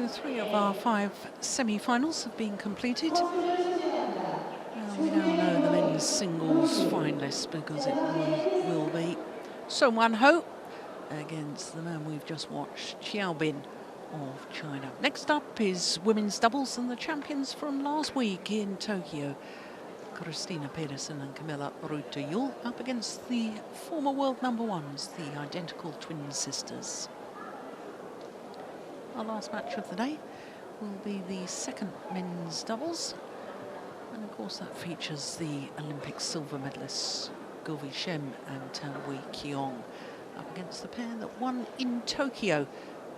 So 3 of our 5 semi-finals have been completed. We now know the men's singles finalists because it will be Son Wan-ho against the man we've just watched, Xiaobin of China. Next up is women's doubles and the champions from last week in Tokyo. Christinna Pedersen and Kamilla Rytter up against the former world #1s, the identical twin sisters. Our last match of the day will be the second men's doubles. And of course that features the Olympic silver medalists Govi Shem and Tanwi Kyong up against the pair that won in Tokyo,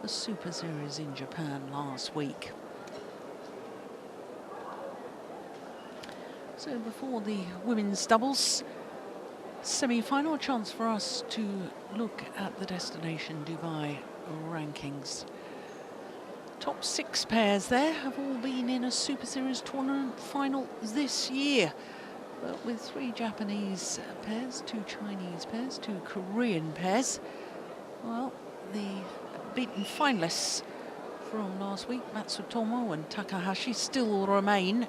the Super Series in Japan last week. So before the women's doubles semi-final, a chance for us to look at the Destination Dubai rankings. Top 6 pairs there have all been in a Super Series tournament final this year. But with 3 Japanese pairs, 2 Chinese pairs, 2 Korean pairs, well, the beaten finalists from last week, Matsutomo and Takahashi, still remain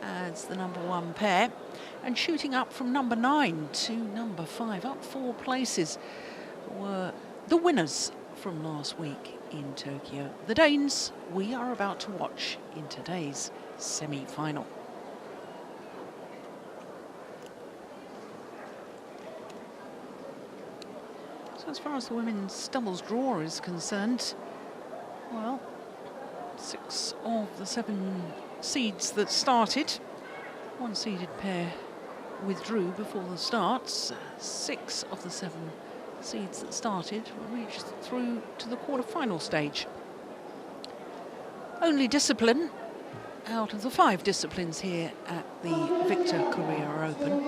as the #1 pair. And shooting up from #9 to #5, up 4 places, were the winners from last week in Tokyo. The Danes we are about to watch in today's semi-final. So as far as the women's doubles draw is concerned, well, 6 of the 7 seeds that started, 1 seeded pair withdrew before the starts. 6 of the 7 seeds that started reached through to the quarter-final stage. Only discipline out of the 5 disciplines here at the Victor Korea Open,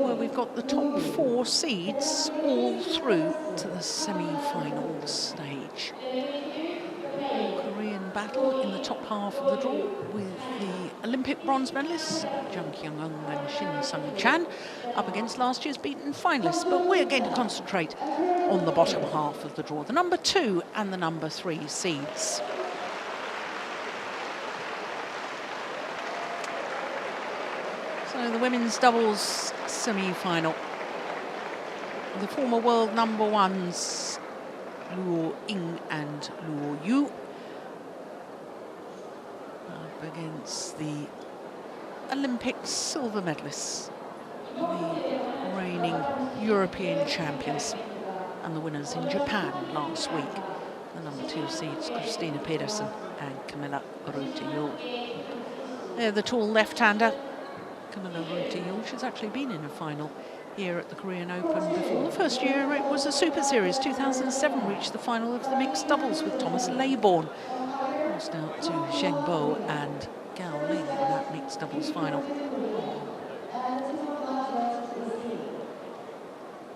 where we've got the top 4 seeds all through to the semi-final stage. Korean battle in the top half of the draw with the Olympic bronze medalists Jung Kyung-eun and Shin Sung-chan up against last year's beaten finalists. But we're going to concentrate on the bottom half of the draw, the #2 and the #3 seeds. So the women's doubles semi-final. The former world #1s Ying and Yu up against the Olympic silver medalists, the reigning European champions and the winners in Japan last week, the #2 seeds Christinna Pedersen and Kamilla Rytter. They're the tall left-hander Kamilla Rytter. She's actually been in a final here at the Korean Open before. The first year it was a Super Series. 2007 reached the final of the mixed doubles with Thomas Laybourne. Lost out to Zheng Bo and Gao Ling in that mixed doubles final.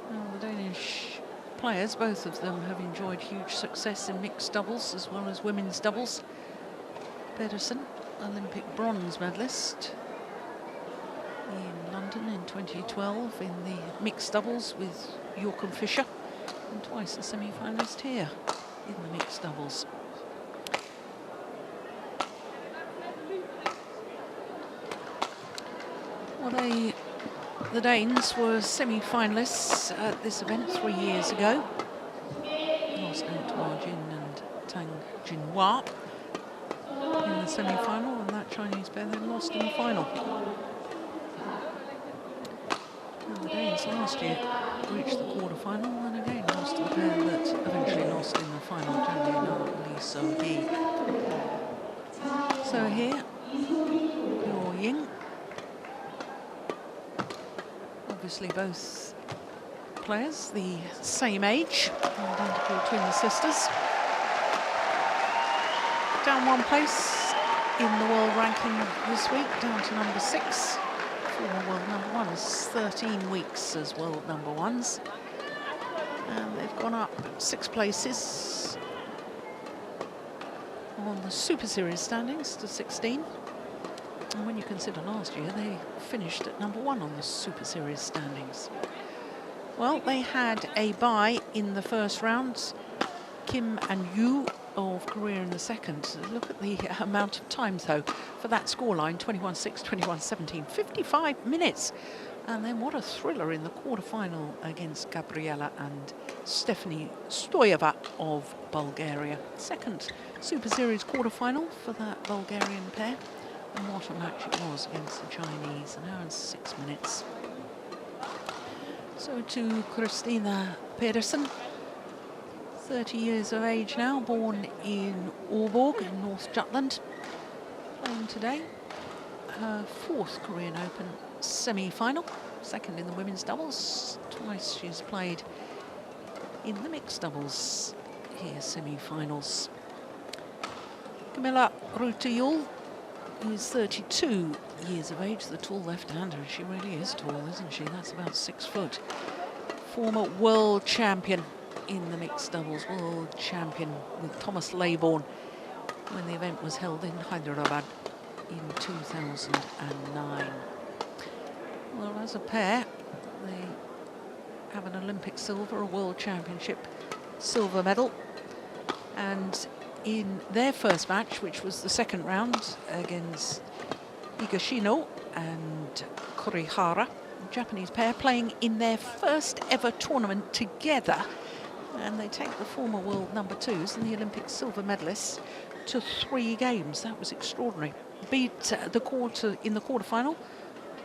Well, the Danish players, both of them, have enjoyed huge success in mixed doubles as well as women's doubles. Pedersen, Olympic bronze medalist in London in 2012 in the mixed doubles with Joachim Fischer, and twice a semi-finalist here in the mixed doubles. Well, the Danes were semi-finalists at this event 3 years ago. Lost out to Jin and Tang Jinhua in the semi-final, and that Chinese pair then lost in the final. And the Danes last year reached the quarter-final and again lost to the pair that eventually lost in the final, Zhang Yina and Lee So-hee. So here, Ying. Obviously both players the same age, identical twin sisters. Down 1 place in the world ranking this week, down to #6. Former world #1s, 13 weeks as world #1s. And they've gone up 6 places on the Super Series standings to 16. And when you consider last year, they finished at #1 on the Super Series standings. Well, they had a bye in the first round. Kim and Yu of career in the second. Look at the amount of times, though, for that scoreline, 21-6, 21-17, 55 minutes. And then what a thriller in the quarterfinal against Gabriela and Stephanie Stoyeva of Bulgaria. Second Super Series quarterfinal for that Bulgarian pair. And what a match it was against the Chinese, an hour and 6 minutes. So to Christinna Pedersen, 30 years of age now, born in Åborg in North Jutland, playing today. Her fourth Korean Open semi-final, second in the women's doubles. Twice she's played in the mixed doubles here, semi-finals. Kamilla Rytter, who's 32 years of age, the tall left-hander. She really is tall, isn't she? That's about 6 foot. Former world champion in the mixed doubles, world champion with Thomas Laybourne when the event was held in Hyderabad in 2009. Well, as a pair, they have an Olympic silver, a world championship silver medal. And in their first match, which was the second round against Higashino and Kurihara, the Japanese pair playing in their first ever tournament together. And they take the former world number 2s and the Olympic silver medalists to 3 games. That was extraordinary. Beat in the quarterfinal,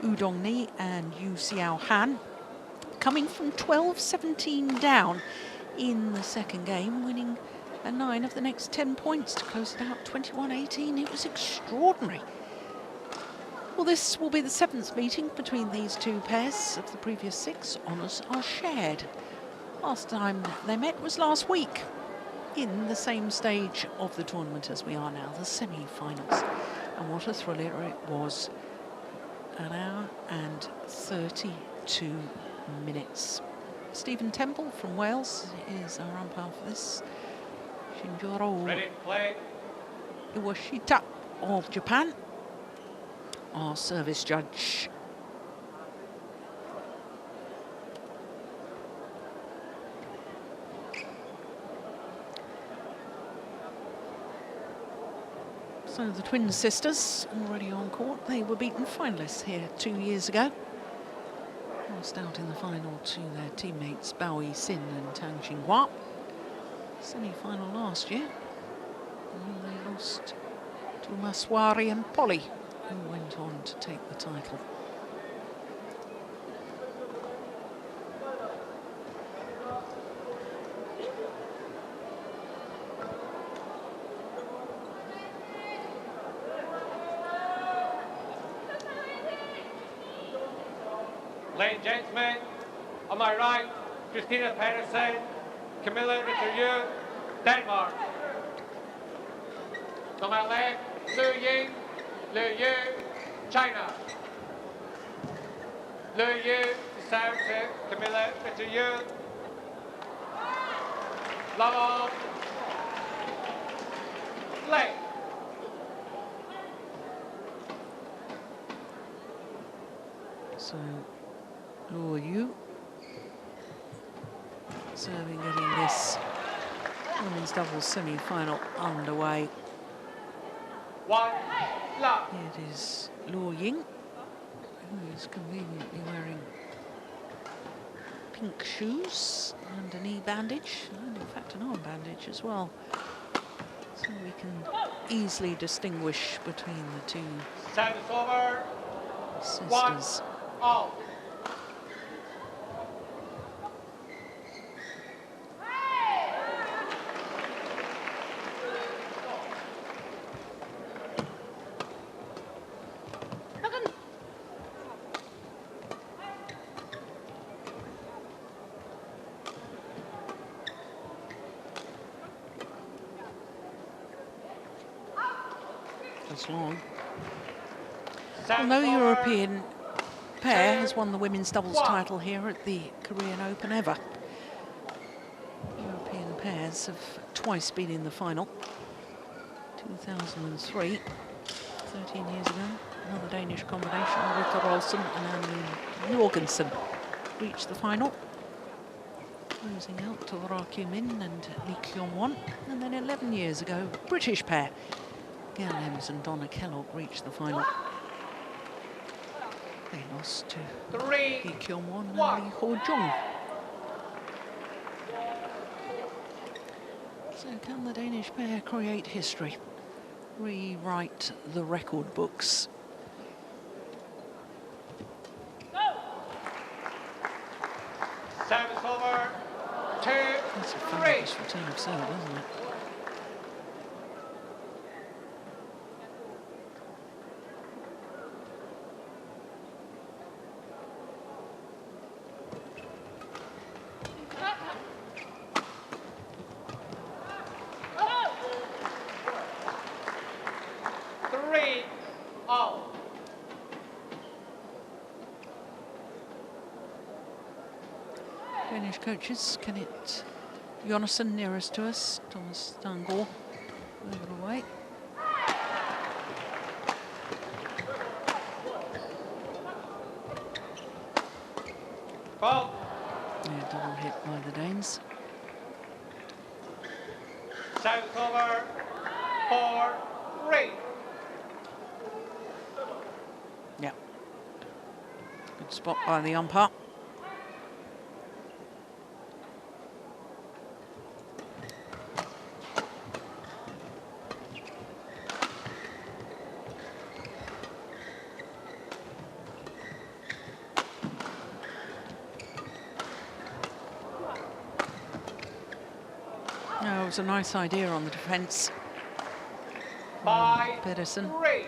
Udong Ni and Yu Xiao Han, coming from 12-17 down in the second game, winning 9 of the next 10 points to close it out 21-18. It was extraordinary. Well, this will be the 7th meeting between these two pairs. Of the previous 6, honours are shared. Last time they met was last week in the same stage of the tournament as we are now, the semi-finals. And what a thriller it was. An hour and 32 minutes. Stephen Temple from Wales is our umpire for this. Shinjiro Iwashita of Japan, our service judge. So the twin sisters already on court. They were beaten finalists here 2 years ago. Lost out in the final to their teammates Bao Yi-sin and Tang Xinghua. Semi-final last year. And they lost to Maswari and Polly, who went on to take the title. Ladies and gentlemen, on my right, Christinna Pedersen, Kamilla, Rytter, Denmark. On my left, Ying, China. Yu, serve to Kamilla, Rytter. Love, Lei. So, Yu serving, getting this women's doubles semi-final underway. It is Ying, who is conveniently wearing pink shoes and a knee bandage, and in fact an arm bandage as well. So we can easily distinguish between the two sisters. Long. Well, no European pair has won the women's doubles title here at the Korean Open ever. European pairs have twice been in the final. 2003, 13 years ago, another Danish combination, Rytter Olsen and Anne Jorgensen reached the final. losing out to Ra Min and Lee Kyung-won. And then 11 years ago, British pair, Gail Ems and Donna Kellogg, reached the final. They lost to Lee Kyung-won and Lee Ho-jung. So can the Danish pair create history, rewrite the record books? Service over. 2-3. That's a fabulous return of serve, isn't it? Danish coaches, Kenneth Jonassen nearest to us, Thomas Stangor a little away. Ball. Yeah, double hit by the Danes. South over. 4-3. Yeah. Good spot by the umpire. Oh, it was a nice idea on the defence. Pedersen. 5-3.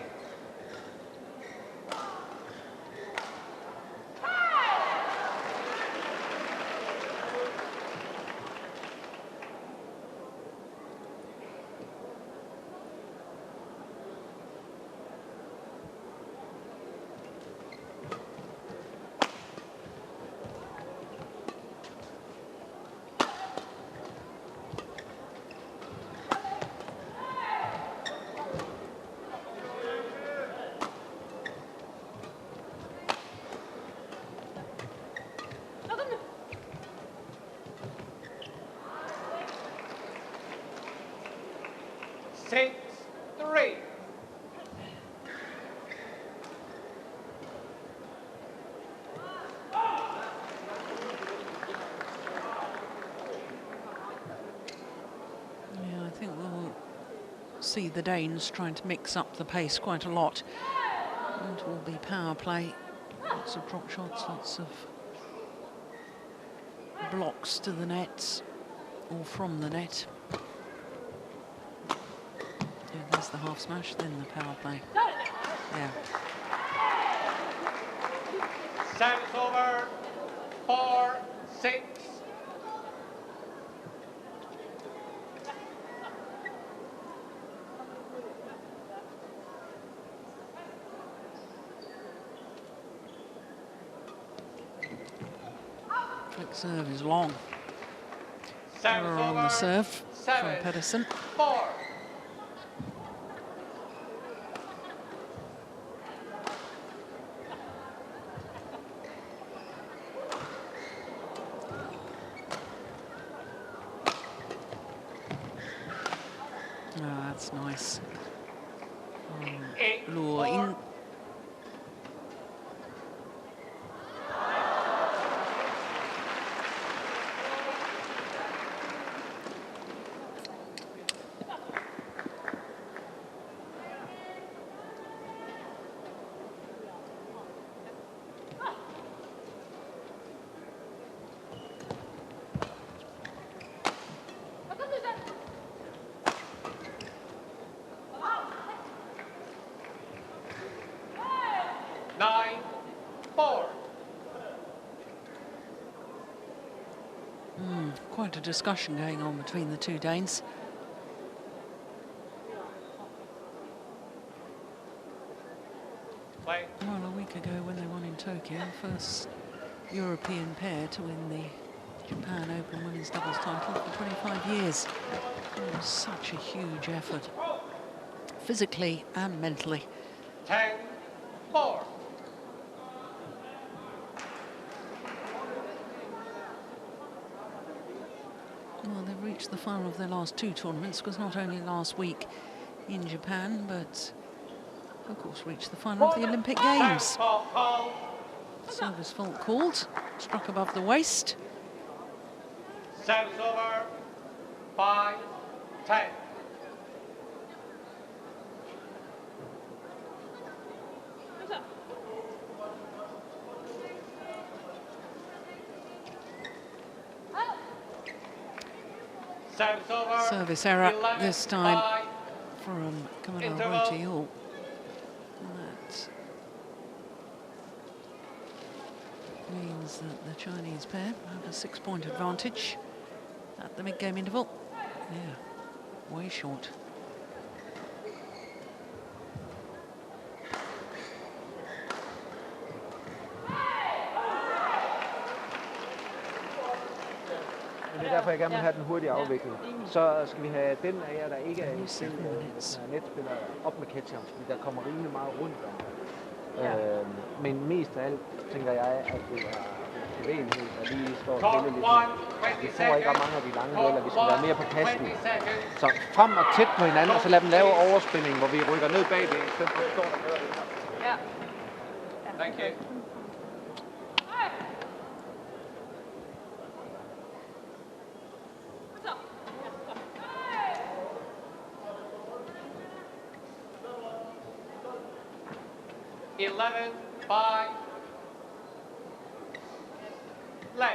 I think we'll see the Danes trying to mix up the pace quite a lot. It will be power play, lots of drop shots, lots of blocks to the nets or from the net. Yeah, there's the half smash, then the power play. Yeah. Service over. 4-6. Flick serve is long. Service Error on the over. serve from 7, Pedersen. 4. Oh, that's nice. Eight, Luo Ying. Quite a discussion going on between the two Danes. Play. Well, a week ago when they won in Tokyo, first European pair to win the Japan Open women's doubles title for 25 years. It was such a huge effort, physically and mentally. 10-4. Well, they've reached the final of their last 2 tournaments, because not only last week in Japan, but of course reached the final of the Olympic Games. Service fault called, struck above the waist. Service over, 5-10. Service error this time from Kamilla Rytter. That means that the Chinese pair have a 6-point advantage at the mid-game interval. Yeah, way short. Det er derfor, jeg gerne vil have den hurtige afvikling. Så skal vi have den af jer, der ikke er netspillere, op med ketchup, fordi der kommer rimelig meget rundt om. Men mest af alt tænker jeg, at det er bevægelighed, der lige står stille lidt. Vi får ikke ret mange af de lange dueller, vi skal være mere påpasselige. Så frem og tæt på hinanden, og så lad dem lave overspilling, hvor vi rykker ned bagved, i stedet for at stå der. Ja. Thank you. Five. Lay. I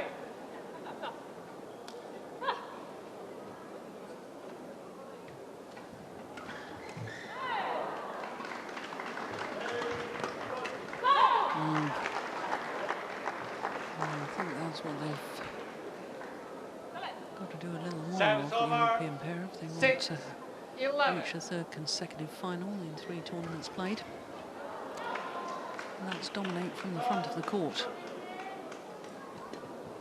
think that's what they've got to do a little more of, the European pair, if they want to reach a 3rd consecutive final in 3 tournaments played. And that's dominate from the front of the court.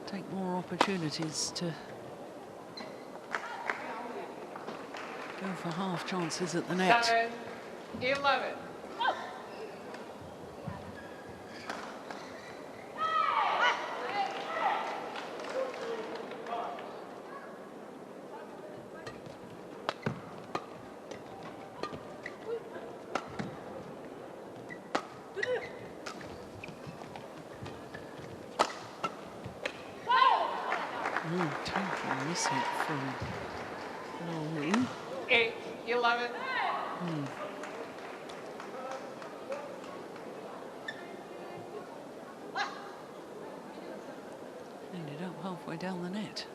Take more opportunities to go for half chances at the net. 7-11. Totally miss it from Ying. 8-11. Ended up halfway down the net.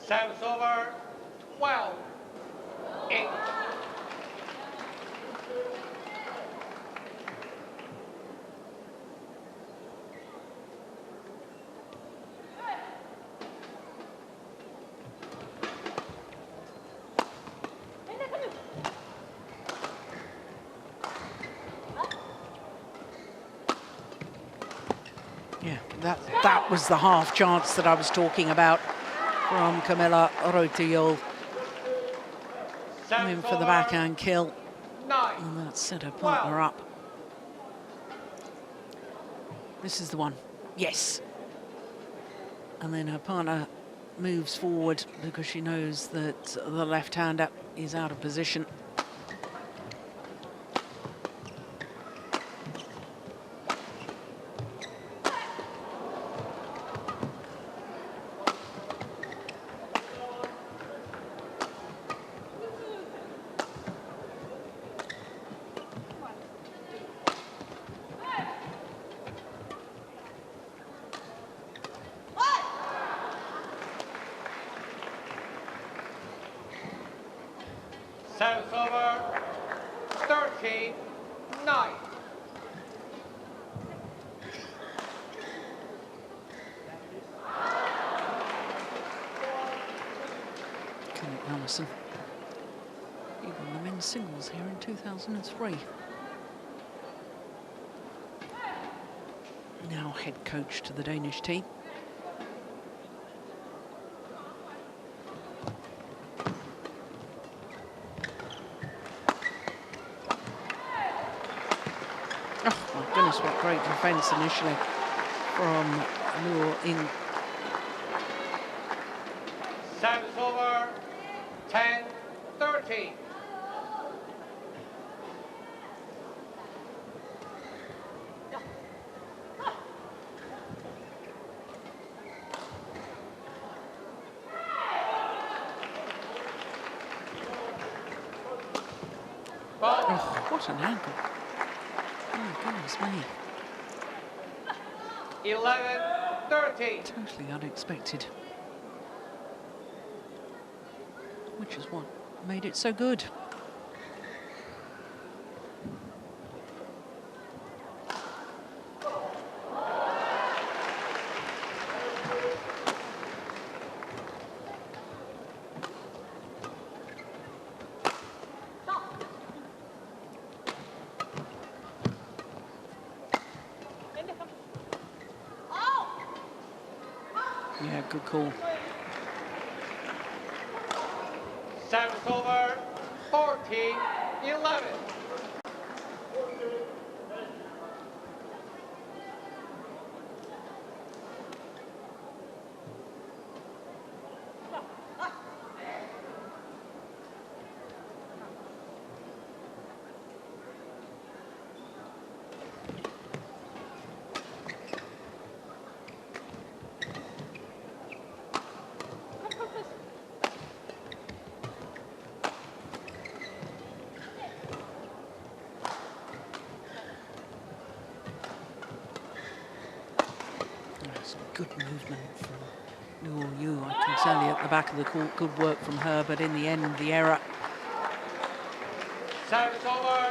Service over, 12-8. Yeah, that was the half chance that I was talking about from Kamilla Rytter. Coming for the backhand kill. And that set her partner up. This is the one. Yes. And then her partner moves forward because she knows that the left-hander is out of position. Service over, 13-9. Pedersen. He won the men's singles here in 2003. Now head coach to the Danish team. Oh my goodness, what great defence initially from Ying. Service over, 10-13. Oh, what an angle. Oh, goodness me. 11-13. Totally unexpected. Which is what made it so good. Yeah, good call. Service over, 14-11. Some good movement from Juhl. I can tell you at the back of the court, good work from her, but in the end, the error. Service over,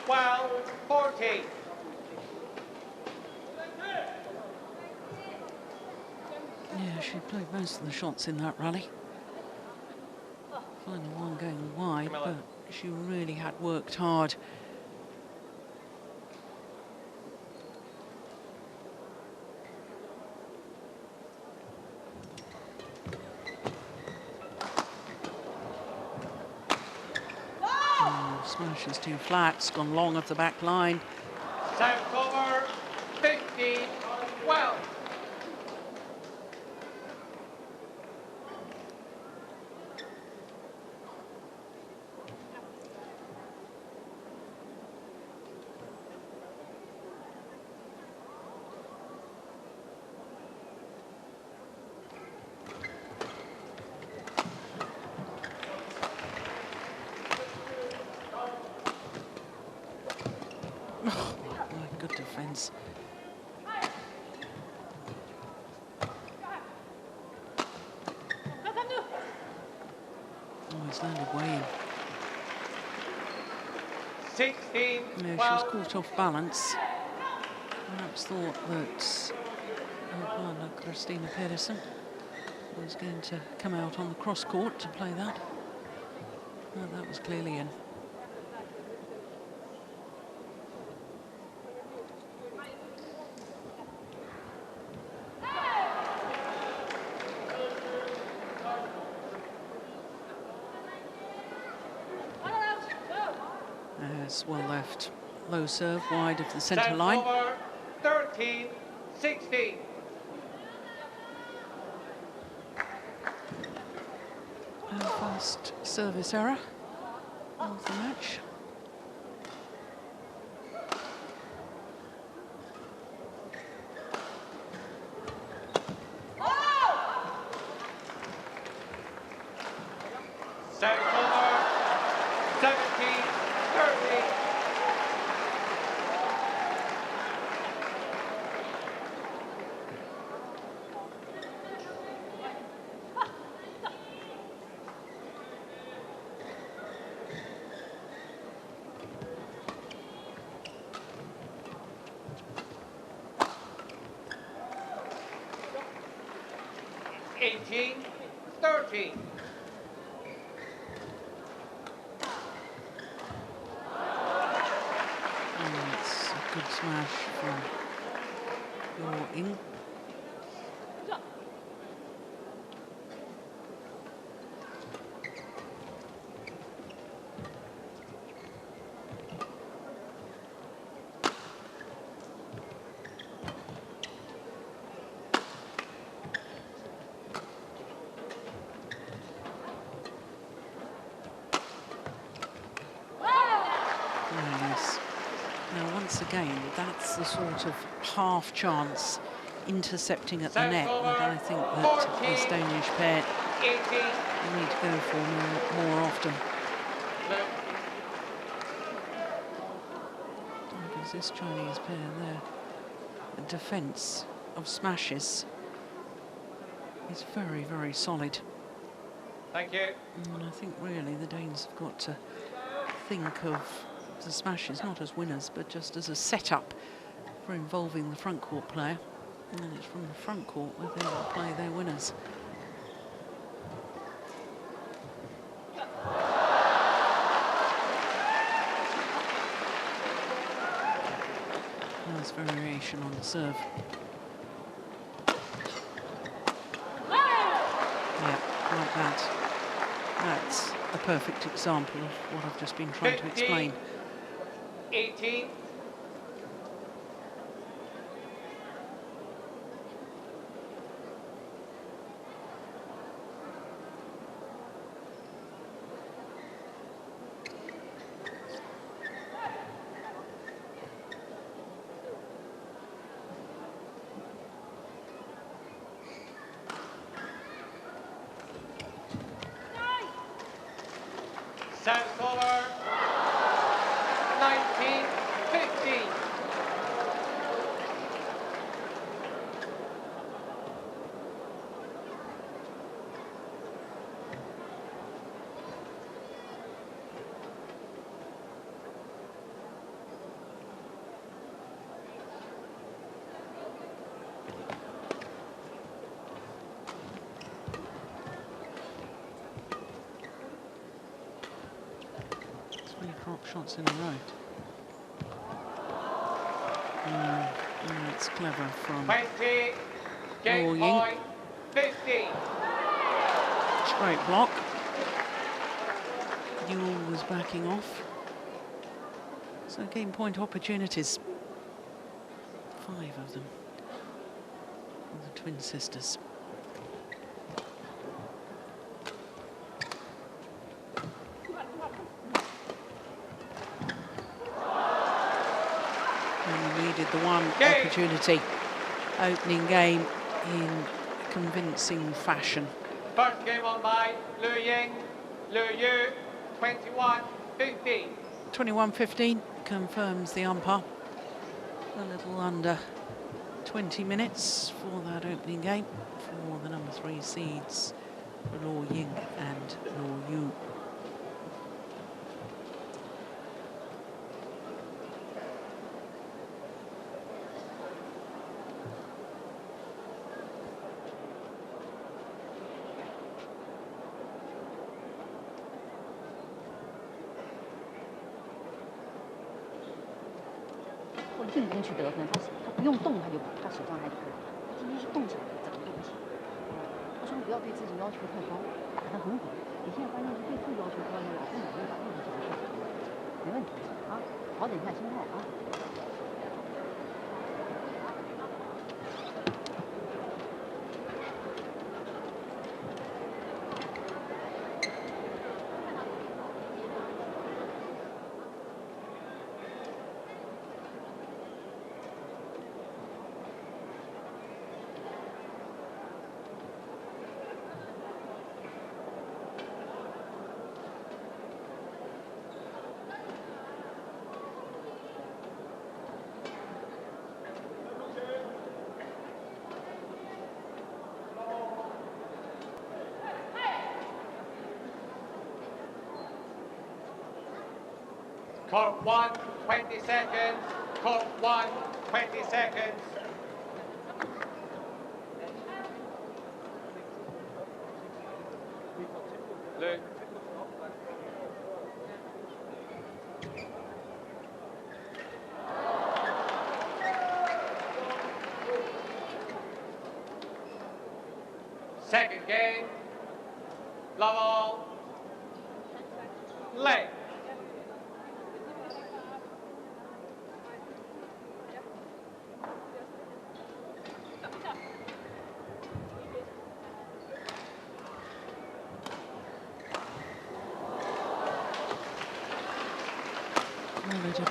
12-14. Yeah, she played most of the shots in that rally. Final one going wide, Kamilla. but she really had worked hard. Smash is too flat, it's gone long off the back line. Service over, 15-12. Oh, good defence. Oh, he's landed way in. 16-12. Yeah, she was caught off balance. Perhaps thought that her partner, Christinna Pedersen, was going to come out on the cross court to play that. But that was clearly in. As well left, low serve wide of the centre line. Over, 13-16. And first service error of the match. Service over, 17-30. Eighteen, 13. And it's a good smash from Ying. this. Now, once again, that's the sort of half chance intercepting at the net that I think that this Danish pair need to go for more often. Because this Chinese pair there, the defence of smashes is very, very solid. Thank you. And I think really the Danes have got to think of the smashes not as winners, but just as a setup for involving the front court player. And then it's from the front court where they will play their winners. Nice variation on the serve. Yeah, like that. That's a perfect example of what I've just been trying to explain. 18. Set over 19-15. Drop shots in a row. It's clever from 20. Game Ying. point 15. Straight block. Juhl was backing off. So game point opportunities. 5 of them for the twin sisters. The one opportunity, opening game in convincing fashion. First game on by Ying, Yu, 21-15. 21-15 confirms the umpire. A little under 20 minutes for that opening game for the number 3 seeds, Ying and Yu.进攻去得分，他不用动，他手上还可以。他今天是动起来的，整个动起来。他说不要对自己要求太高，打得很好。你现在关键是对自己要求高，你老是努力把自己调上，没问题啊。调整一下心态啊。Court 1, 20 seconds. Court 1, 20 seconds. Luke. Second game. Love all. Leg.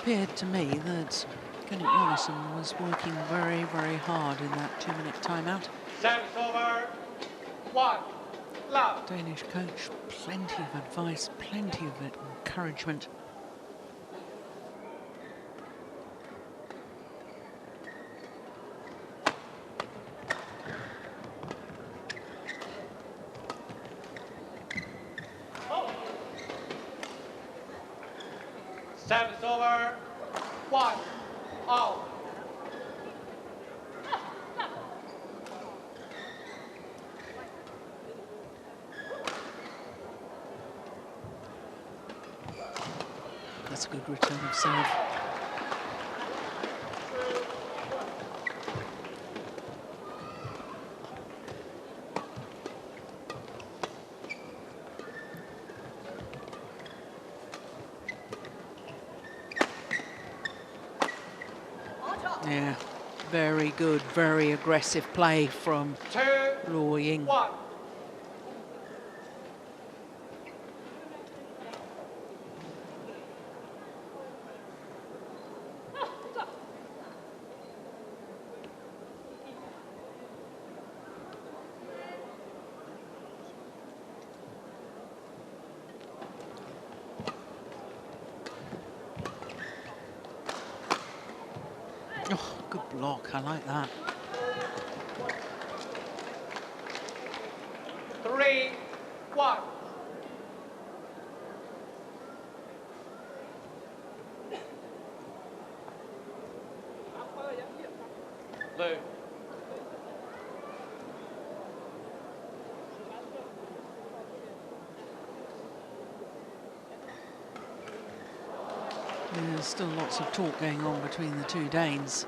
appeared to me that Kenneth Jonassen was working very, very hard in that 2-minute timeout. Service over. 1 love. Danish coach, plenty of advice, plenty of encouragement. Service over. 1 all. That's a good return of serve. Yeah, very good, very aggressive play from 2 Ying. 1. Oh, good block, I like that. 3 1. Blue. There's still lots of talk going on between the two Danes.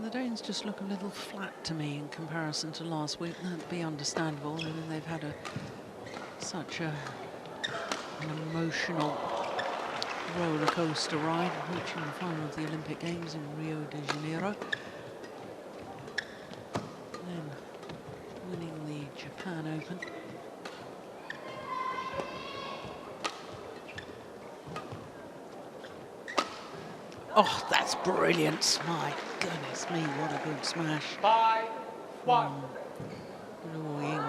The Danes just look a little flat to me in comparison to last week. That'd be understandable. I mean, they've had such an emotional roller coaster ride, reaching the final of the Olympic Games in Rio de Janeiro, then winning the Japan Open. Oh, that's brilliant. My goodness me, what a good smash. 5 1. Ying.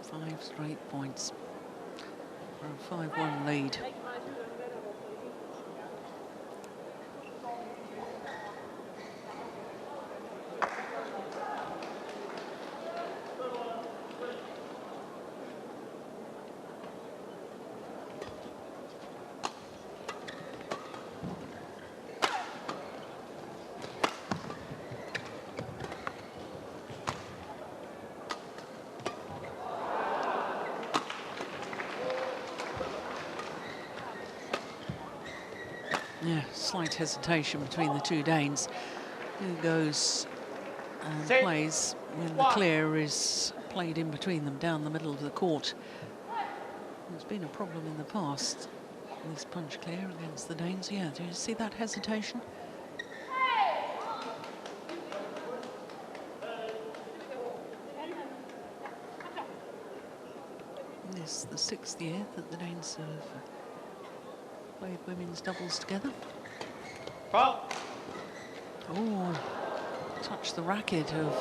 Five straight points for a 5-1 lead. Yeah, slight hesitation between the two Danes. Who goes and plays when the clear is played in between them down the middle of the court. There's been a problem in the past, this punch clear against the Danes. Yeah, do you see that hesitation? This is the 6th year that the Danes have played women's doubles together. Foul. Oh, touch the racket of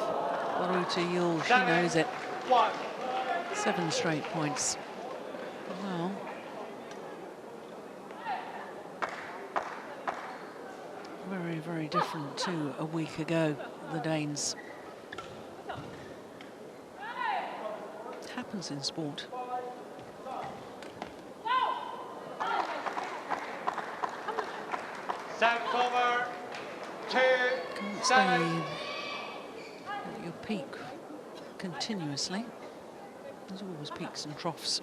Rytter Juhl. She knows it. 1. 7 straight points. Well, very, very different to a week ago, the Danes. It happens in sport. Service over. 2 Can't stay at your peak continuously. There's always peaks and troughs.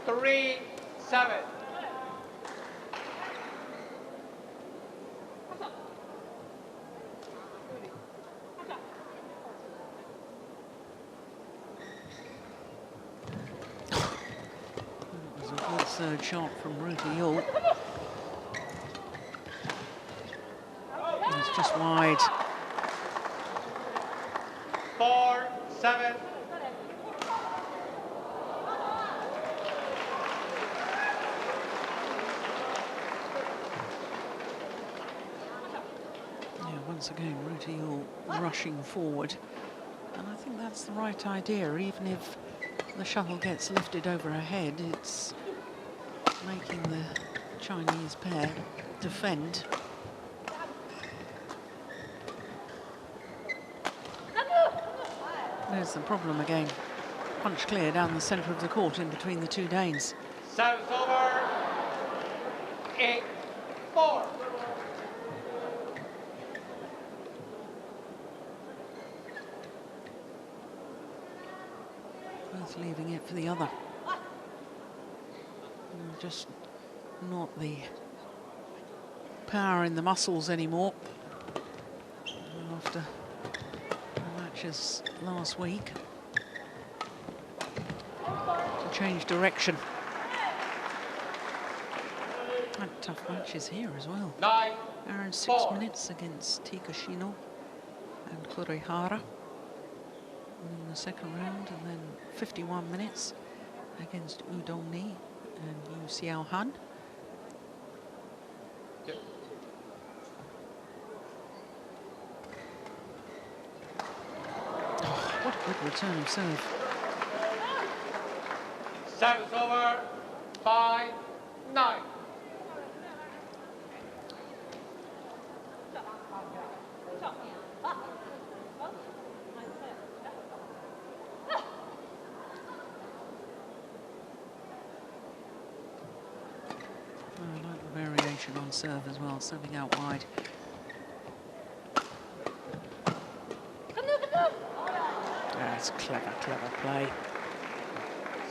Three, 7. It was a good third shot from Rytter Juhl. It's just wide. 4, 7. Once again, Rytter Juhl rushing forward. And I think that's the right idea. Even if the shuttle gets lifted over her head, it's making the Chinese pair defend. There's the problem again. Punch clear down the centre of the court in between the two Danes. Service over. 8, 4. Both leaving it for the other. Just not the power in the muscles anymore after the matches last week. To change direction. And tough matches here as well. 9, Around 6 4. minutes against Tikashino and Kurihara in the second round, and then 51 minutes against Udongni and Yu Xiaohan. Yep. Oh, what a good return of serve. Service over. 5, 9. I like the variation on serve as well, serving out wide. That's clever, clever play.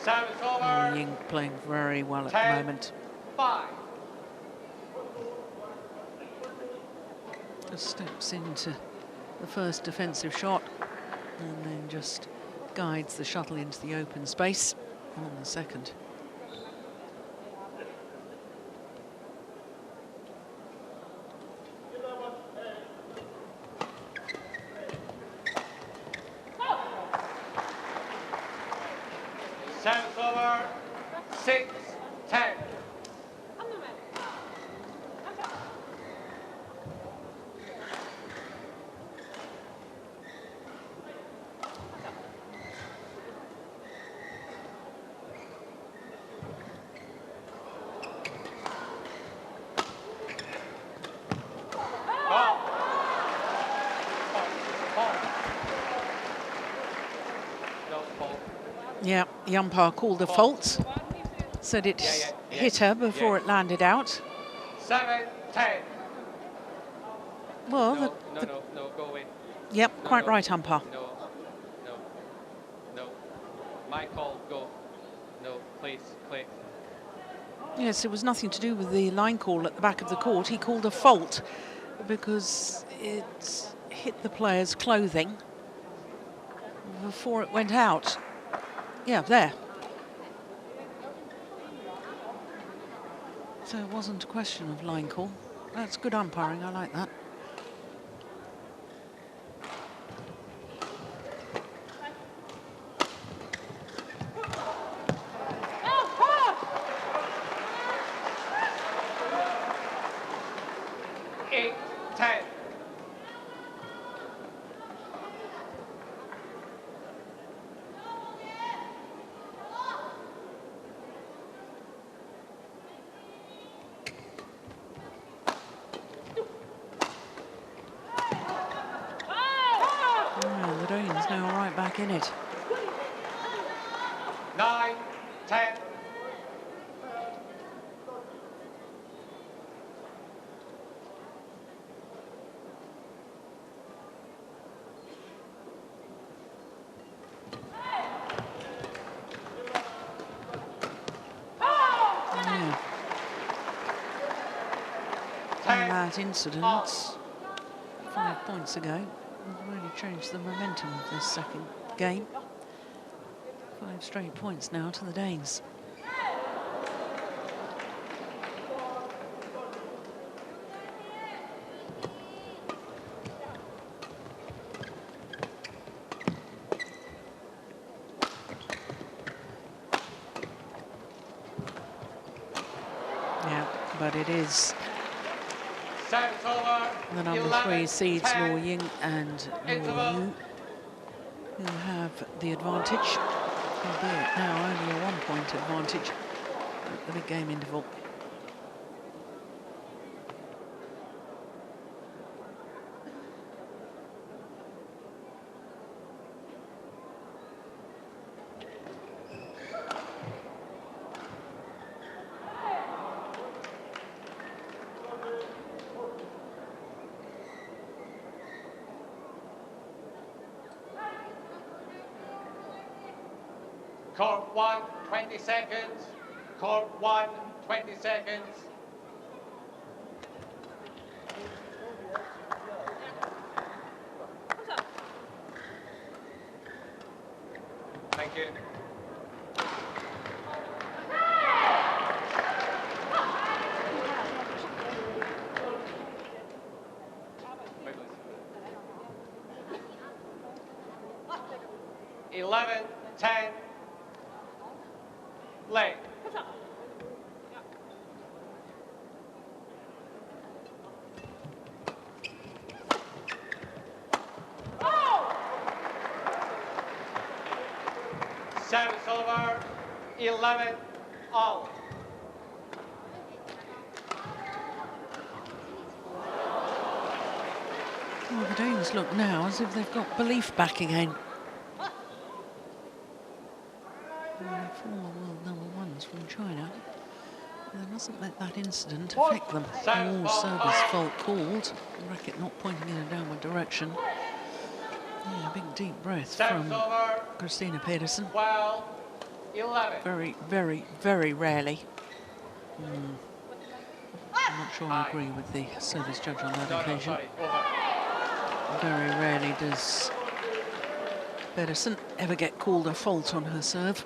Service over. Ying playing very well at 10, the moment. 5. Just steps into the first defensive shot and then just guides the shuttle into the open space on the second. Service over. 6, 10. Yeah, the umpire called a fault, said it hit her before it landed out. 7, 10. Well, No, go away. Yep, No, quite no. right, umpire. No. My call, go. No, please, play. Yes, it was nothing to do with the line call at the back of the court. He called a fault because it hit the player's clothing before it went out. Yeah, there. So it wasn't a question of line call. That's good umpiring, I like that. In it. 9, 10. that incident 5 points ago. It really changed the momentum of this second game. 5 straight points now to the Danes. Yeah, but it is the number 3 seeds, Ying and Juhl, who have the advantage, albeit now only a 1-point advantage at the big game interval. Court 1, 20 seconds. Court 1, 20 seconds. Thank you. Eleven, 10. Lane. Service over. 11 all. Well, the Danes look now as if they've got belief back again. Former world #1s from China. They mustn't let that incident affect them. Oh, service fault called. Racket not pointing in a downward direction. Yeah, big deep breath from Christinna Pedersen. 12, 11. Very, very, very rarely. I'm not sure I agree with the service judge on that occasion. Very rarely does Pedersen ever get called a fault on her serve.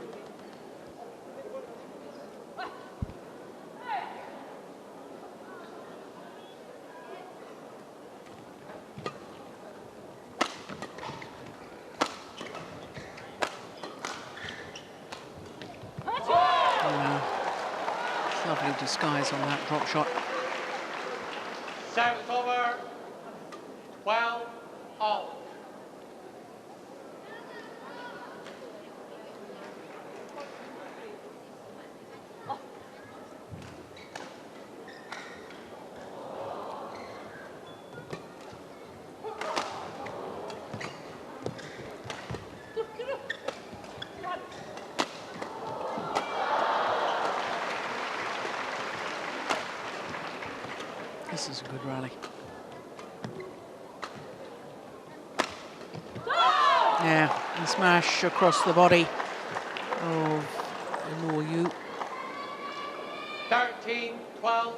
Lovely disguise on that drop shot. Service over. 12 all. This is a good rally. Yeah, and smash across the body of Juhl. 13, 12.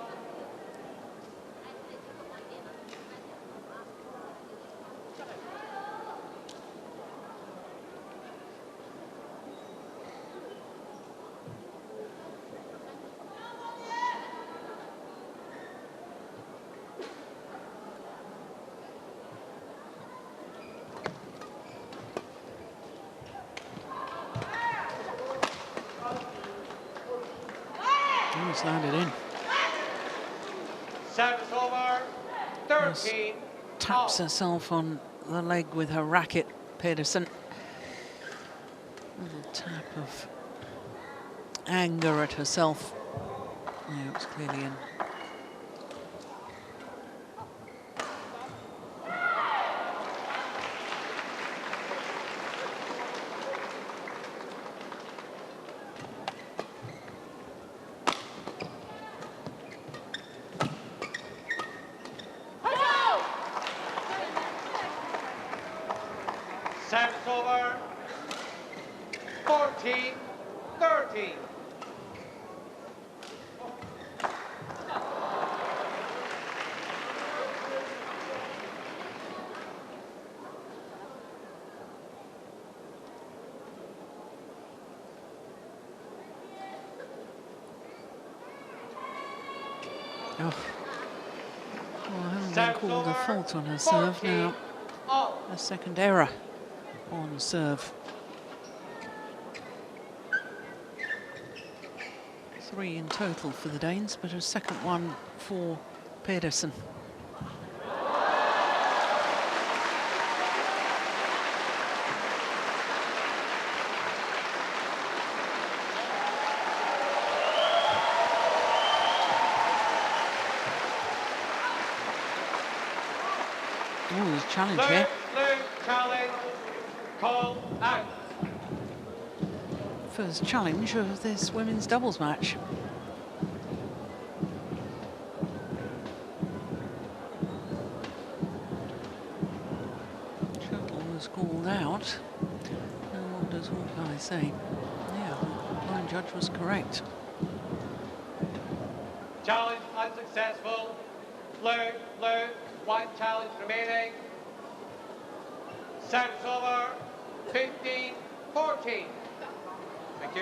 He's landed in. Service over. 13 Taps all. herself on the leg with her racket, Pedersen. Little tap of anger at herself. Yeah, it's clearly in. Service over. 14, 13. Oh. Well, hasn't been called a fault on her serve now. A second error on serve. 3 in total for the Danes, but a second one for Pedersen. Oh, there's a challenge here. Challenge. Call out. First challenge of this women's doubles match. Shuttle was called out. Now what does Hawkeye say? Yeah, the line judge was correct. Challenge unsuccessful. Blue, blue. 1 challenge remaining. Service over. 15-14. Thank you.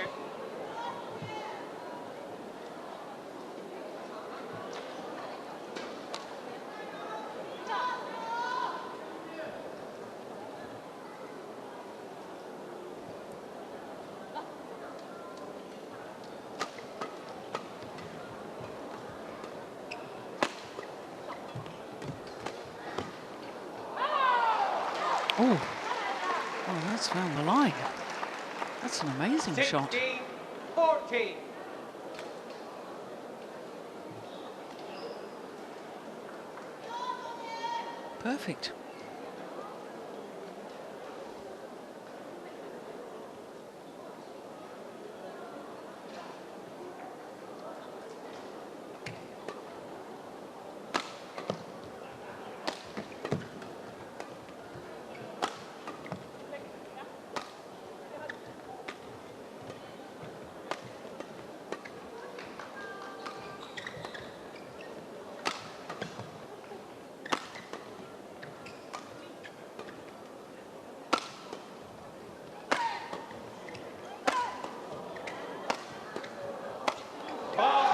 Oh, well, that's found the line. That's an amazing shot. 16-14. Perfect.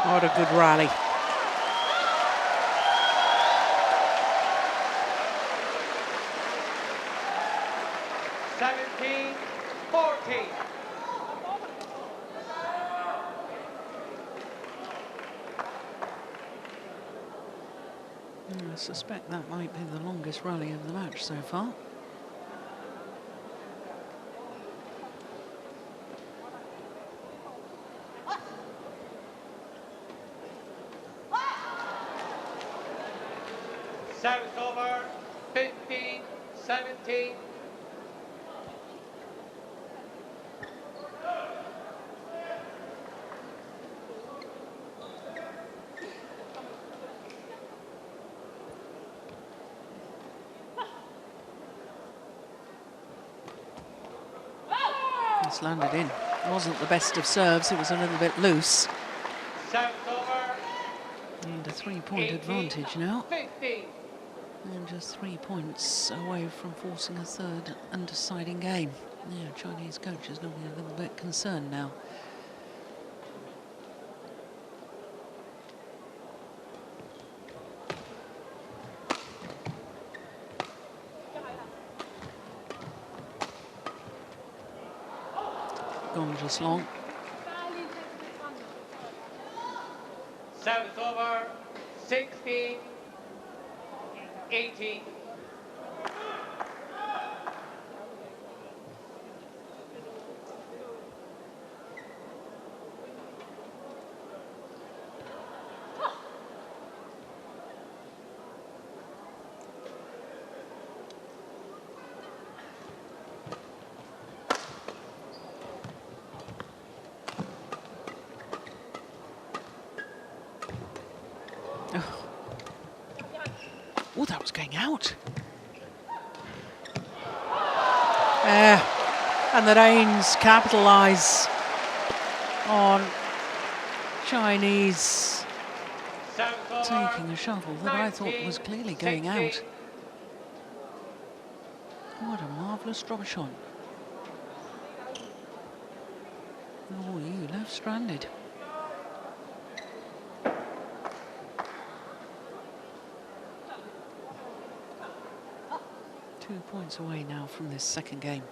What a good rally. I suspect that might be the longest rally of the match so far. Service over. 15-17. It's landed in. It wasn't the best of serves, it was a little bit loose. Service over. And a 3-point advantage now. 15. And just 3 points away from forcing a third and deciding game. Yeah, Chinese coach is looking a little bit concerned now. Gone just long. Service over. 16-18. Oh, that was going out. And the Danes capitalise on Chinese taking a shuttle that I thought was clearly going out. What a marvellous drop shot. Oh, you left stranded. 2 points away now from this second game.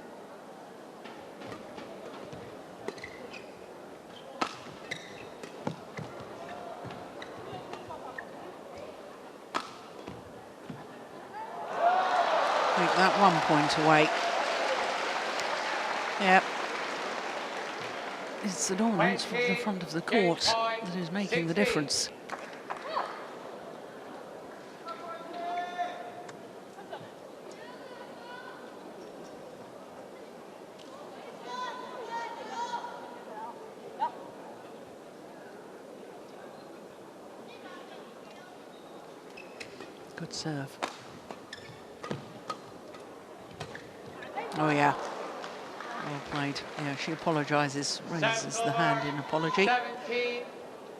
Take that 1 point away. Yep. It's the dominance from the front of the court that is making the difference. Good serve. Oh yeah. Well played. Yeah, she apologises, raises the hand in apology,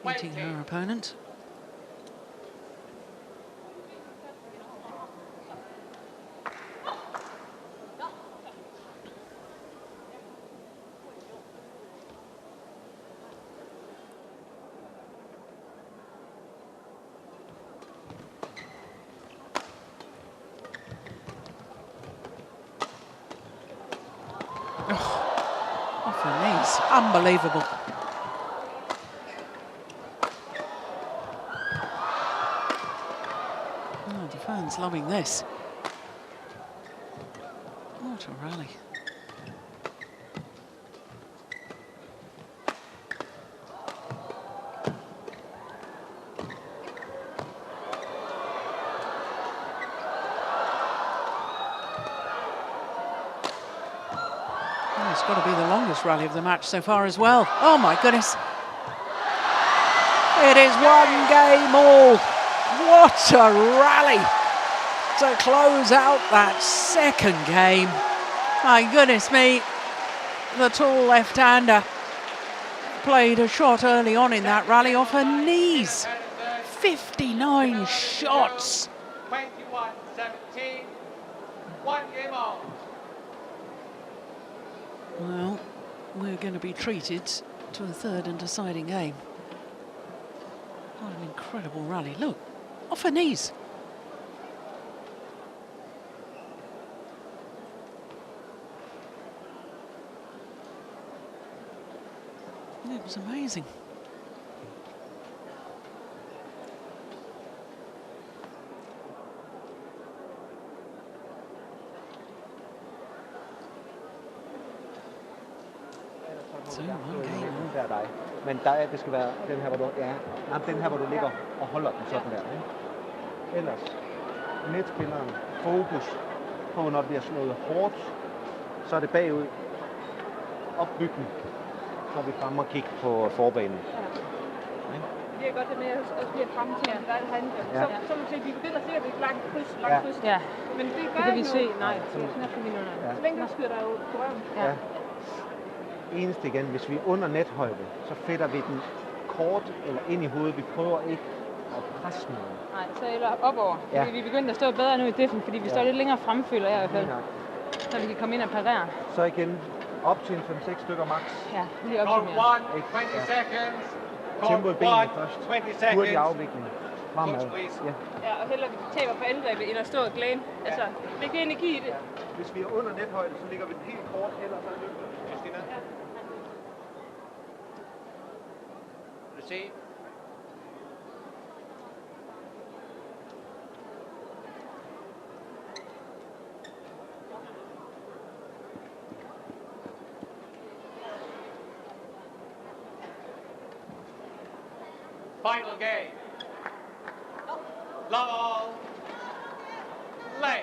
beating her opponent. Off her knees. Unbelievable. Oh, the fans loving this. What a rally. It's got to be the longest rally of the match so far as well. Oh my goodness. It is 1 game all. What a rally to close out that second game. My goodness me. The tall left-hander played a shot early on in that rally off her knees. 59 shots. 21-17. 1 game all. Well, we're going to be treated to a third and deciding game. What an incredible rally. Look, off her knees. It was amazing. So, 1 game all. Det er dig. Men det skal være den her, hvor du, den her, hvor du ligger og holder den sådan der. Ikke? Ellers, netspilleren, fokus på, når det bliver slået hårdt, så er det bagud. Opbygning, så er vi fremme og kigge på forbanen. Ja. Det er godt det med at blive frem til, at der er et handel. Så må vi se, at vi begynder at se, at det er et langt kryds. Ja. Men det gør Det kan vi se. noget. Nej, det er knap for minutter. Så længe du skyder dig jo på røven. Ja. Eneste igen, hvis vi er under nethøjde, så fætter vi den kort eller ind i hovedet. Vi prøver ikke at presse noget. Nej, så eller opover. Ja. Vi begynder at stå bedre nu i defen, fordi vi står lidt længere fremme, føler jeg i hvert fald. Så vi kan komme ind og parere. Så igen, op til en 5-6 stykker max. Ja, lige op Court til 1, mere. 20 seconds. Tempo i Court benene 1, først. 20 Hurtig seconds. afvikling. Fremad. Ja. Ja, og hellere vi taber på angrebet, end at stå og glæne. Altså, lægge energi i det. Hvis vi er under nethøjde, så ligger vi den helt kort, ellers så løber vi. Christinna. Receive. Final game. Love all. Lay.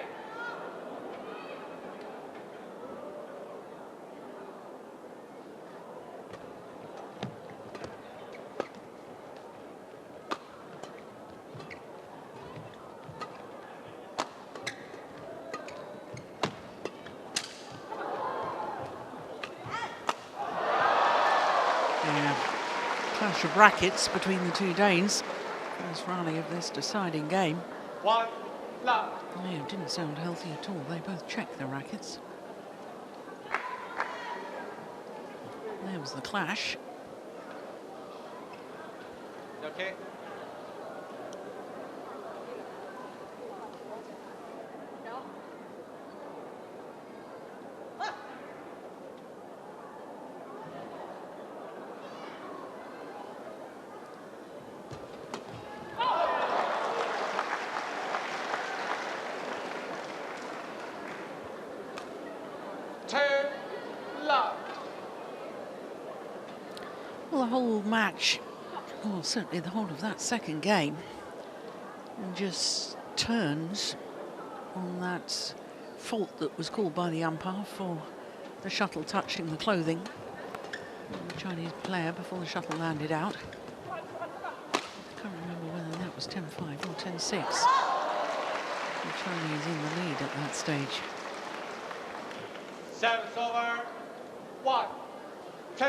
Clash of rackets between the two Danes. First rally of this deciding game. 1 love. Yeah, it didn't sound healthy at all. They both checked their rackets. There was the clash. Okay. whole match, or certainly the whole of that second game, just turns on that fault that was called by the umpire for the shuttle touching the clothing of the Chinese player before the shuttle landed out. I can't remember whether that was 10-5 or 10-6. The Chinese in the lead at that stage. Service over. 1, 2.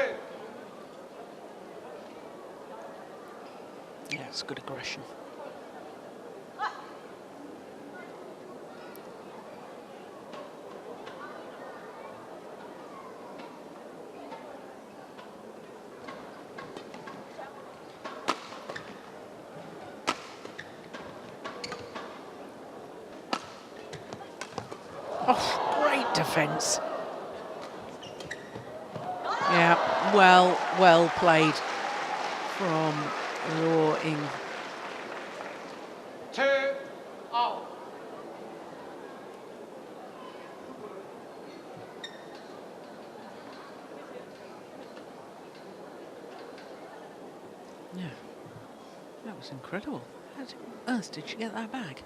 Yeah, it's good aggression. Oh, great defence. Yeah, well played from Ying. 2 out. Yeah, that was incredible. How on earth did she get that back?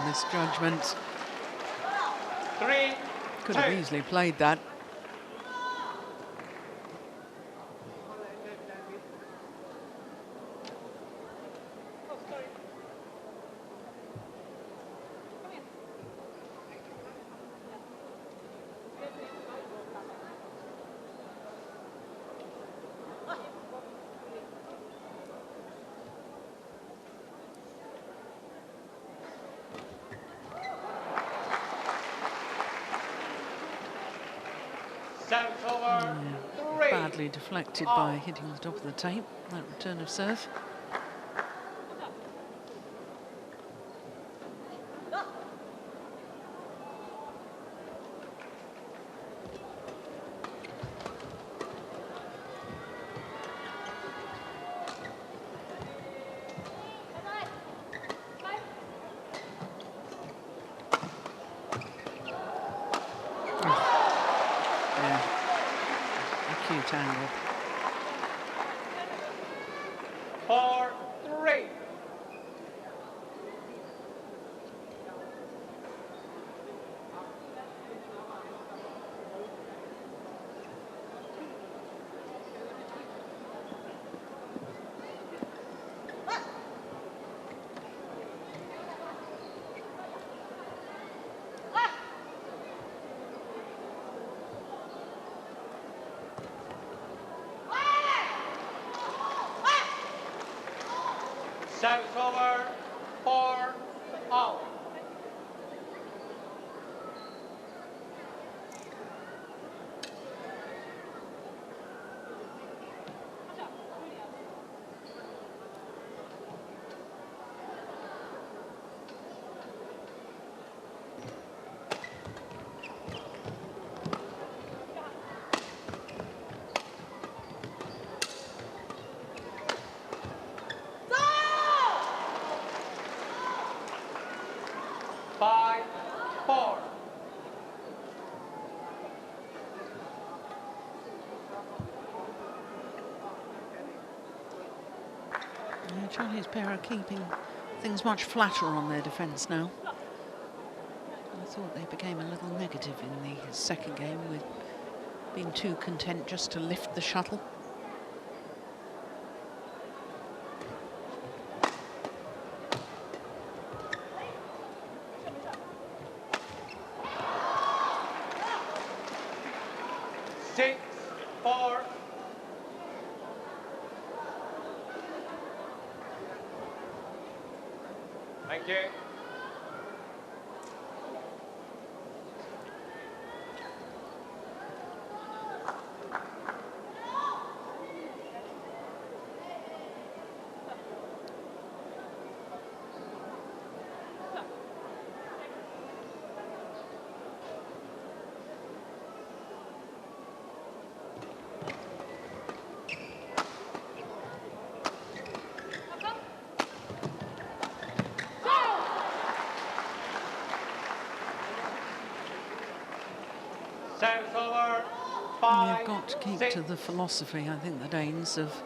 Misjudgment. 3, Could have easily played that. Service over. 3. Badly deflected by hitting the top of the tape, that return of serve. Acute angle. 4, 3. Service over. 4 out. Five, 4. Chinese pair are keeping things much flatter on their defence now. I thought they became a little negative in the second game with being too content just to lift the shuttle. Six, 4. Thank you. Service over. And 5, they've got to keep 6. to the philosophy, I think, the Danes, of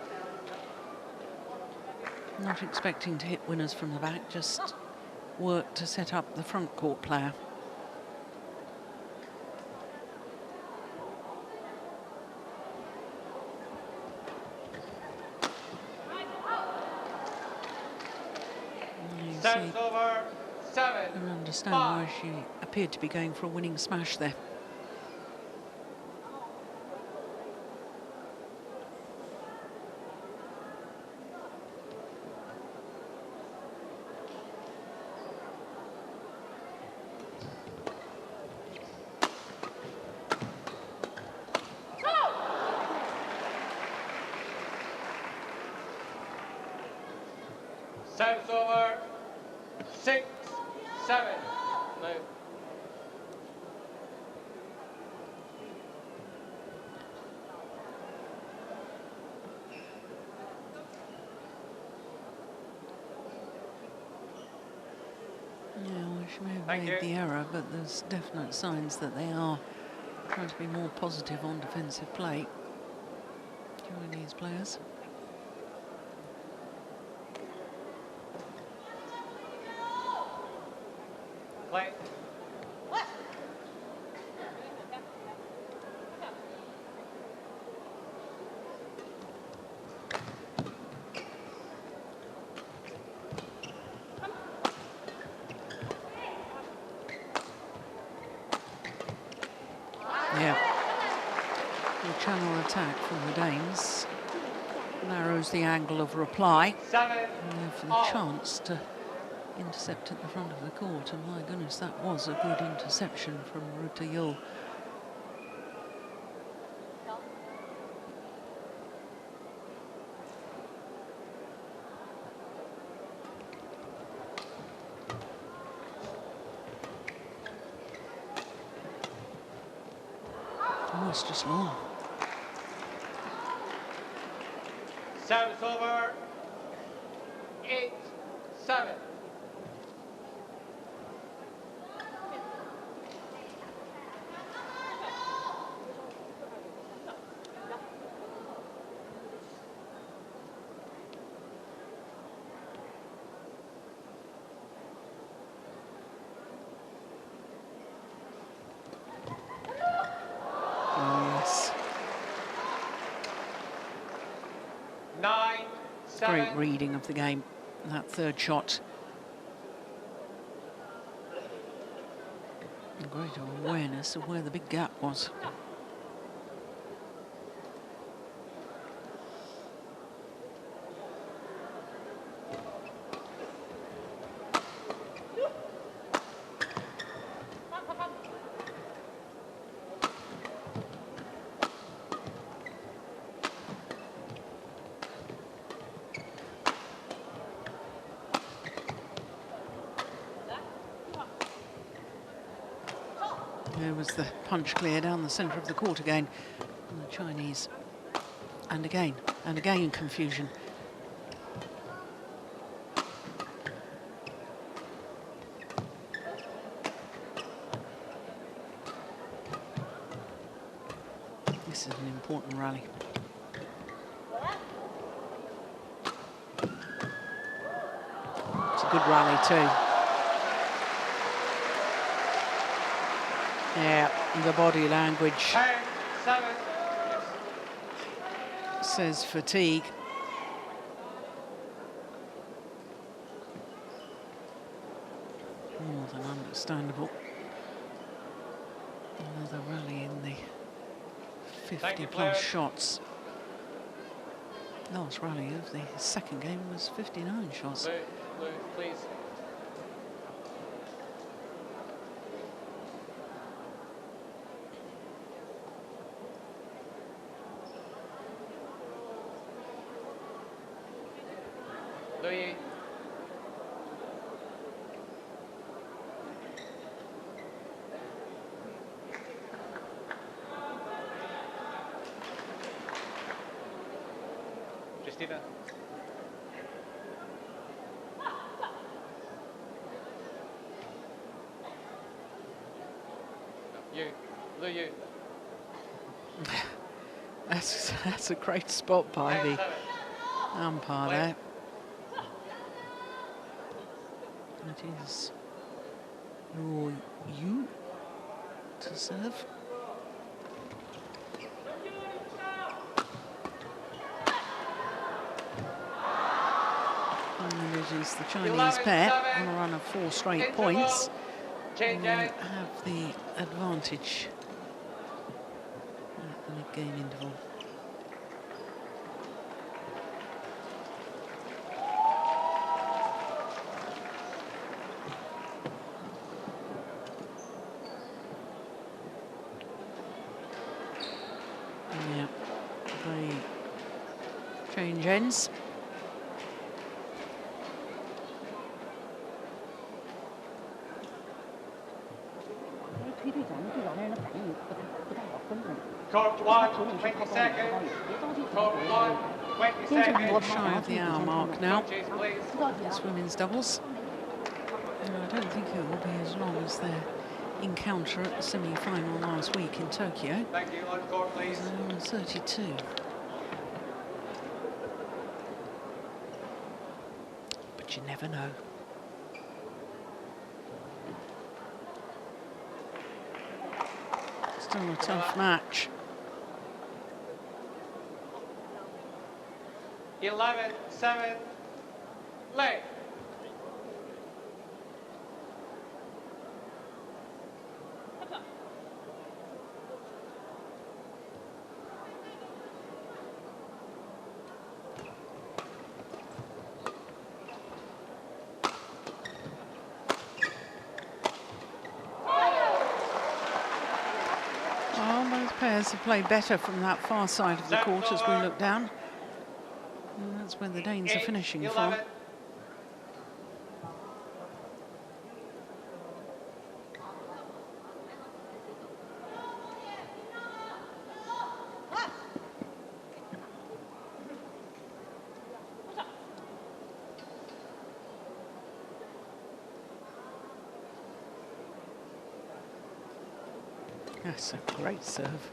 not expecting to hit winners from the back, just work to set up the front court player. You Service see, over. 7. I can understand why she appeared to be going for a winning smash there. Service over. 6, 7. No. Yeah, well, she may have Thank made you. the error, but there's definite signs that they are trying to be more positive on defensive play, Chinese players. Play. Yeah. The channel attack from the Danes narrows the angle of reply. 7. And they've the All. chance to intercept at the front of the court, and my goodness, that was a good interception from Rytter Juhl. Oh, it's just long. Service over. 8, 7. Oh, yes. 9, 7. Great reading of the game, that third shot. And great awareness of where the big gap was. There was the punch clear down the centre of the court again. And the Chinese. And again confusion. This is an important rally. It's a good rally too. Yeah, the body language 10, 7. says fatigue. More than understandable. Another rally in the Thank you, 50+ players. shots. Last rally of the second game was 59 shots. Blue, please. Louis. Christinna. You. Lou, you. That's a great spot by the umpire there. It is you to serve. And it is the Chinese pair on a run of 4 straight points who have the advantage at the mid-game interval. Yeah, they change ends. Court 1, 20 seconds. Court 1, 20 seconds. Shy of the hour mark now. Judges, please. It's women's doubles. And I don't think it will be as long as their encounter at the semi-final last week in Tokyo. Thank you. On court, please. 32. But you never know. Still a tough match. 11-7. Lay. Both pairs have played better from that far side of the court as we look down. And that's where the Danes are finishing from. That's a great serve.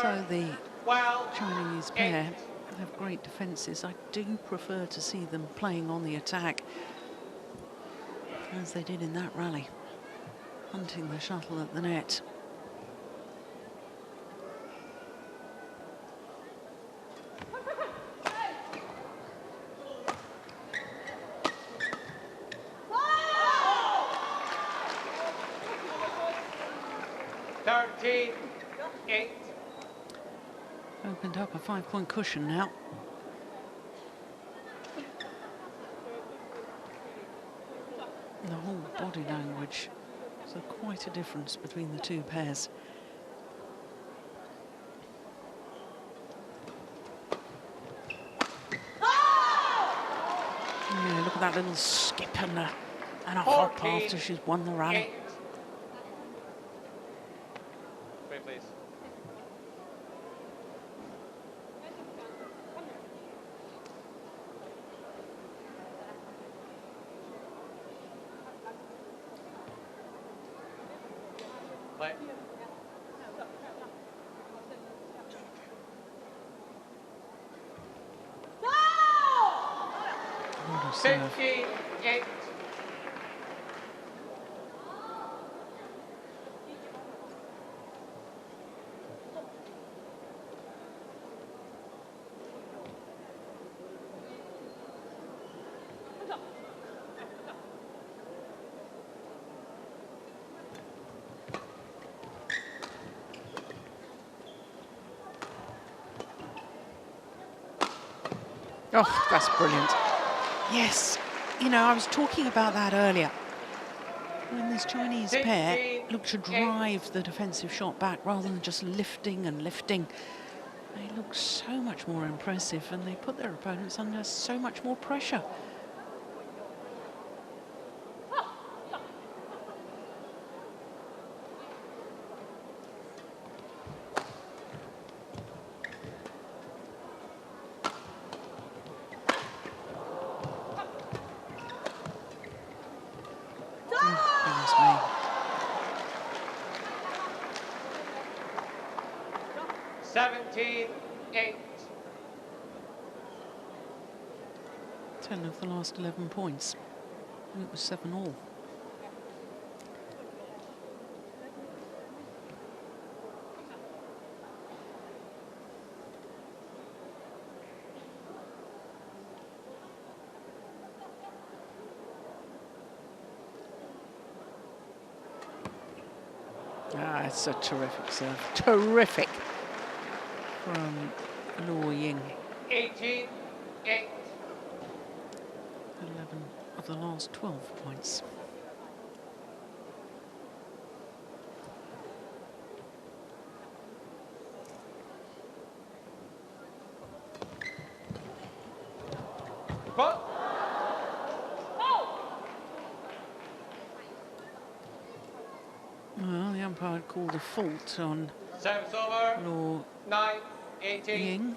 So the Chinese pair have great defences. I do prefer to see them playing on the attack, as they did in that rally, hunting the shuttle at the net. Opened up a 5-point cushion now. The whole body language, so quite a difference between the two pairs. Yeah, look at that little skip and a hop after she's won the rally. Please. Play. What a serve. 58. Oh, that's brilliant. Yes, you know, I was talking about that earlier. When this Chinese pair look to drive the defensive shot back rather than just lifting and lifting, they look so much more impressive and they put their opponents under so much more pressure. 17-8. 10 of the last 11 points. It was 7-all. Ah, it's a terrific serve. Terrific from Ying. 18-8. 11 of the last 12 points. But Well, the umpire called a fault on service over. 9-18. Ying.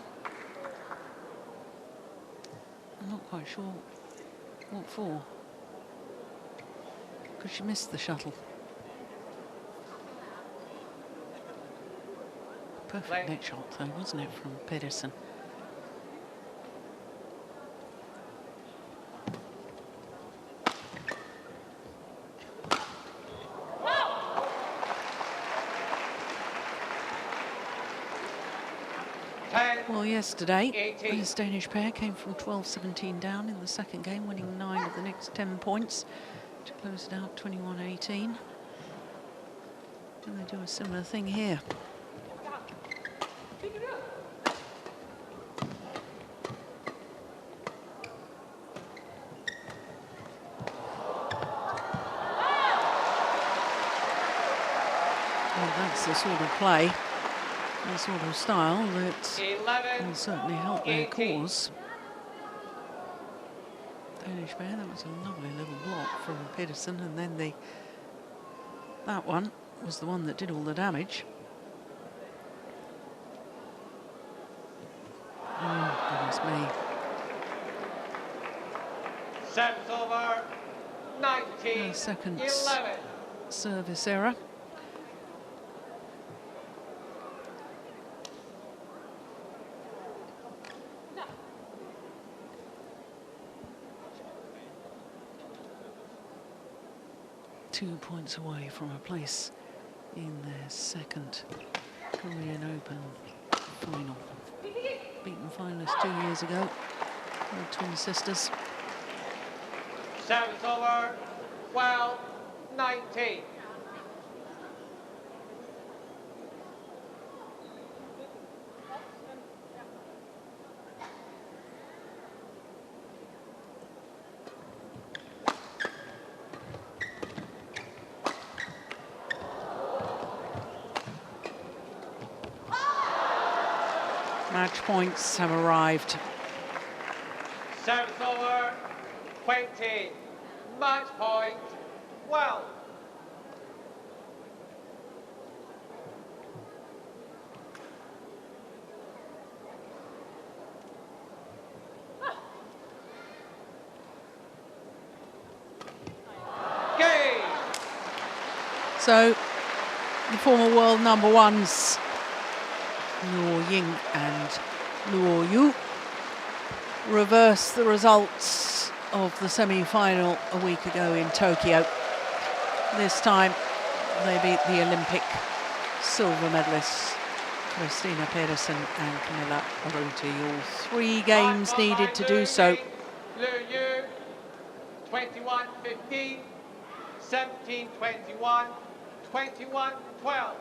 I'm not quite sure what for. Because she missed the shuttle. Perfect net shot though, wasn't it, from Pedersen? Well, yesterday, this Danish pair came from 12-17 down in the second game, winning 9 of the next 10 points to close it out 21-18. And they do a similar thing here. Well, that's the sort of play, the sort of style that will certainly help their cause. Danish pair, that was a lovely little block from Pedersen, and then that one was the one that did all the damage. Oh, goodness me. Service over. 19-11. Second service error. Two points away from a place in their second Korean Open final. Beaten finalists 2 years ago, the twin sisters. Service over. 12-19. Match points have arrived. Service over. 20. Match point. 12. Game. So the former world number ones, Ying and Yu, reverse the results of the semi-final a week ago in Tokyo. This time they beat the Olympic silver medalists Christinna Pedersen and Kamilla Rytter. 3 games needed to do so. 21-15, 17-21, 21-12.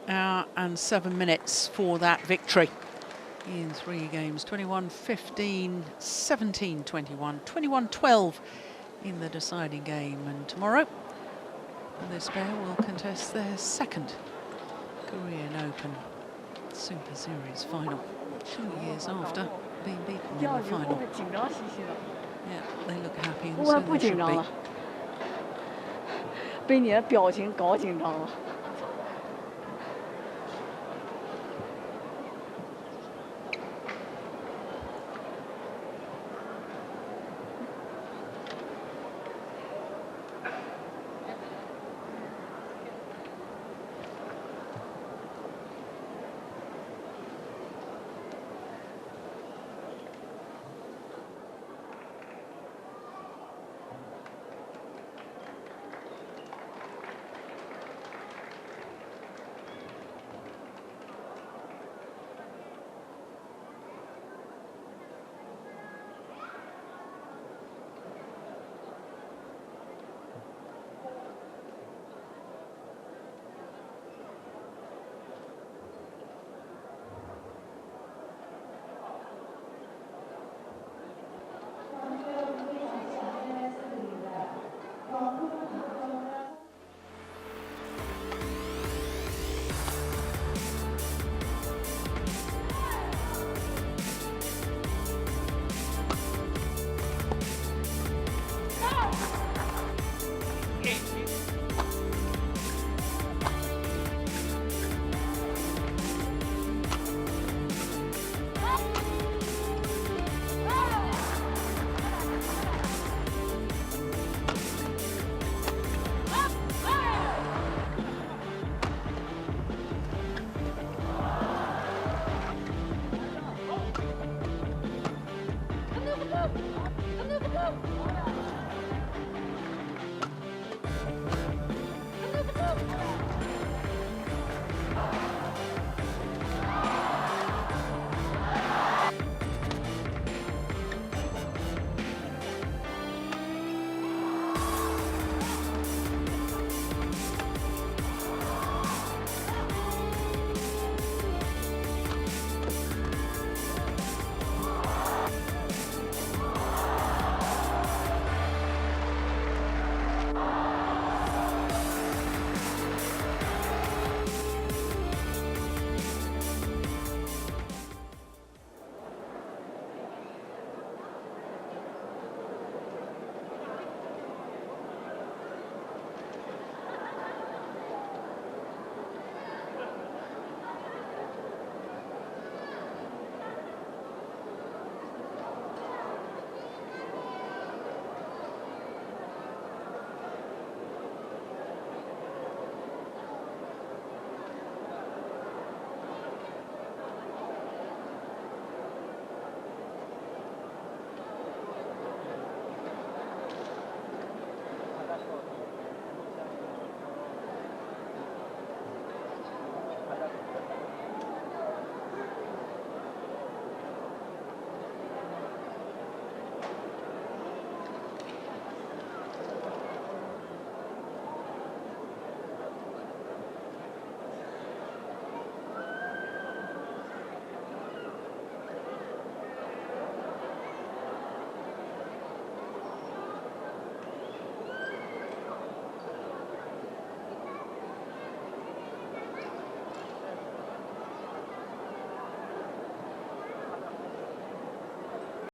Hour and 7 minutes for that victory in 3 games. 21-15, 17-21, 21-12 in the deciding game. And tomorrow, this pair will contest their second Korean Open Super Series final, 2 years after being beaten in the final. Yeah, they look happy and so they should be. 被你的表情搞紧张了。